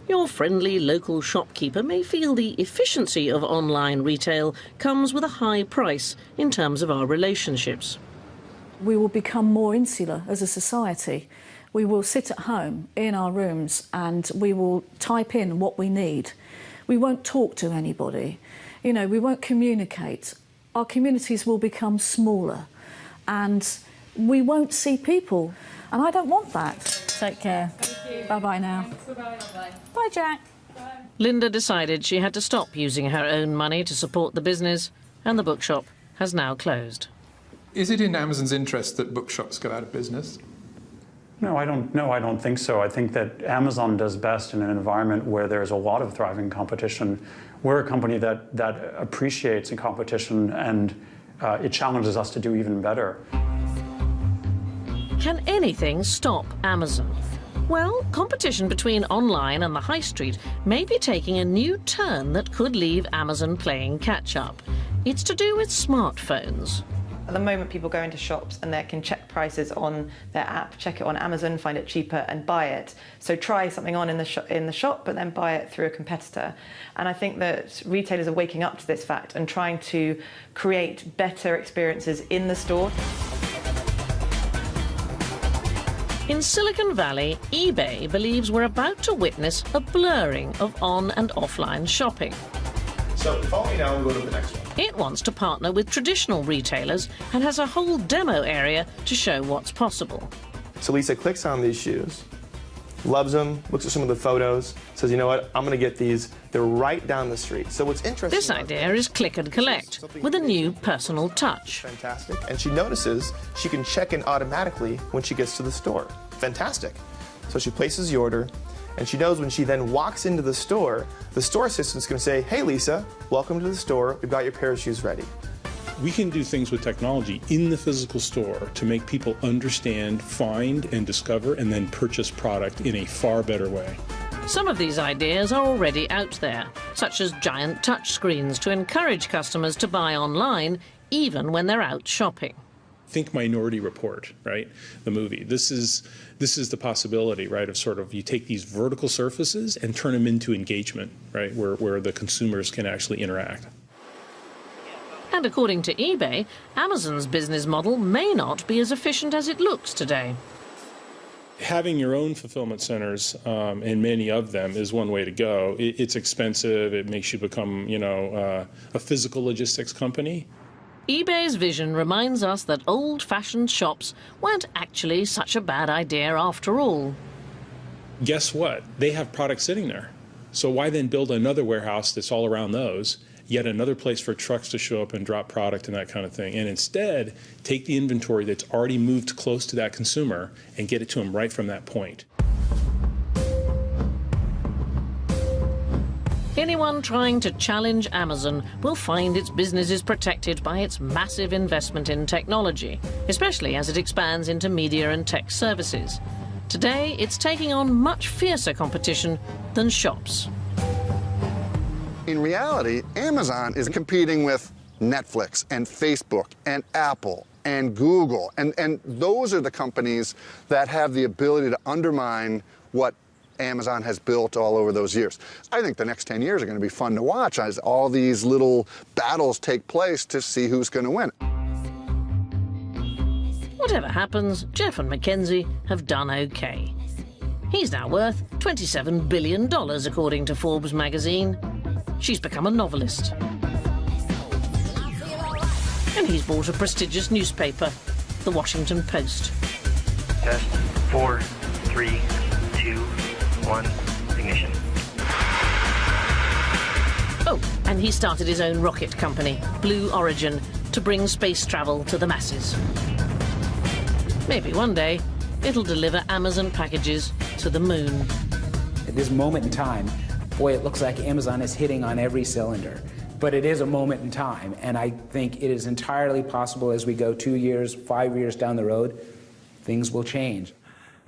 Your friendly local shopkeeper may feel the efficiency of online retail comes with a high price in terms of our relationships. We will become more insular as a society. We will sit at home in our rooms and we will type in what we need. We won't talk to anybody. We won't communicate. Our communities will become smaller and we won't see people. And I don't want that. Take care. Thank you. Bye-bye now. Bye-bye. Bye, Jack. Bye. Linda decided she had to stop using her own money to support the business, and the bookshop has now closed. Is it in Amazon's interest that bookshops go out of business? No, I don't think so. I think that Amazon does best in an environment where there's a lot of thriving competition. We're a company that appreciates a competition, and it challenges us to do even better. Can anything stop Amazon? Well, competition between online and the high street may be taking a new turn that could leave Amazon playing catch-up. It's to do with smartphones. At the moment, people go into shops and they can check prices on their app, check it on Amazon, find it cheaper and buy it. So try something on in the shop, but then buy it through a competitor. And I think that retailers are waking up to this fact and trying to create better experiences in the store. In Silicon Valley, eBay believes we're about to witness a blurring of on- and offline shopping. So follow me now and go to the next one. It wants to partner with traditional retailers and has a whole demo area to show what's possible. So Lisa clicks on these shoes, loves them, looks at some of the photos, says, you know what, I'm going to get these. They're right down the street. So what's interesting... This idea is click and collect, with a new personal touch. Fantastic. And she notices she can check in automatically when she gets to the store. Fantastic. So she places the order, and she knows when she then walks into the store assistant's going to say, hey, Lisa, welcome to the store. We've got your pair of shoes ready. We can do things with technology in the physical store to make people understand, find, and discover, and then purchase product in a far better way. Some of these ideas are already out there, such as giant touch screens to encourage customers to buy online, even when they're out shopping. Think Minority Report, right? The movie. This is the possibility, right, of sort of you take these vertical surfaces and turn them into engagement, right, where the consumers can actually interact. And according to eBay, Amazon's business model may not be as efficient as it looks today. Having your own fulfillment centers, and many of them, is one way to go. It's expensive. It makes you become, a physical logistics company. eBay's vision reminds us that old-fashioned shops weren't actually such a bad idea after all. Guess what? They have products sitting there. So why then build another warehouse that's all around those, yet another place for trucks to show up and drop product and that kind of thing? And instead, take the inventory that's already moved close to that consumer and get it to them right from that point. Anyone trying to challenge Amazon will find its business is protected by its massive investment in technology, especially as it expands into media and tech services. Today, it's taking on much fiercer competition than shops. In reality, Amazon is competing with Netflix and Facebook and Apple and Google, and those are the companies that have the ability to undermine what Amazon has built all over those years. I think the next 10 years are going to be fun to watch as all these little battles take place to see who's going to win. Whatever happens, Jeff and Mackenzie have done okay. He's now worth $27 billion, according to Forbes magazine. She's become a novelist. And he's bought a prestigious newspaper, The Washington Post. Test 4, 3, 2, 1, ignition. Oh, and he started his own rocket company, Blue Origin, to bring space travel to the masses. Maybe one day, it'll deliver Amazon packages to the moon. At this moment in time, boy, it looks like Amazon is hitting on every cylinder. But it is a moment in time, and I think it is entirely possible as we go 2 years, 5 years down the road, things will change.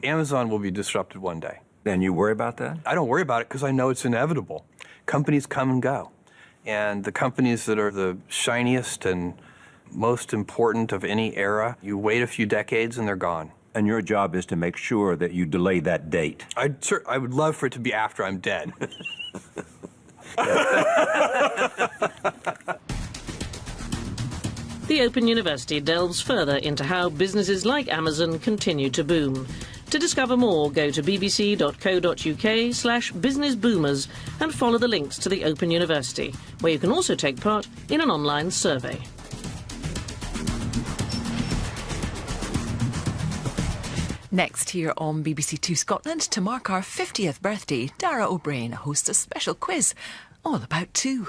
Amazon will be disrupted one day. And you worry about that? I don't worry about it because I know it's inevitable. Companies come and go. And the companies that are the shiniest and most important of any era, you wait a few decades and they're gone. And your job is to make sure that you delay that date. I would love for it to be after I'm dead. The Open University delves further into how businesses like Amazon continue to boom. To discover more, go to bbc.co.uk/businessboomers and follow the links to the Open University, where you can also take part in an online survey. Next, here on BBC Two Scotland, to mark our 50th birthday, Dara O'Brien hosts a special quiz all about two.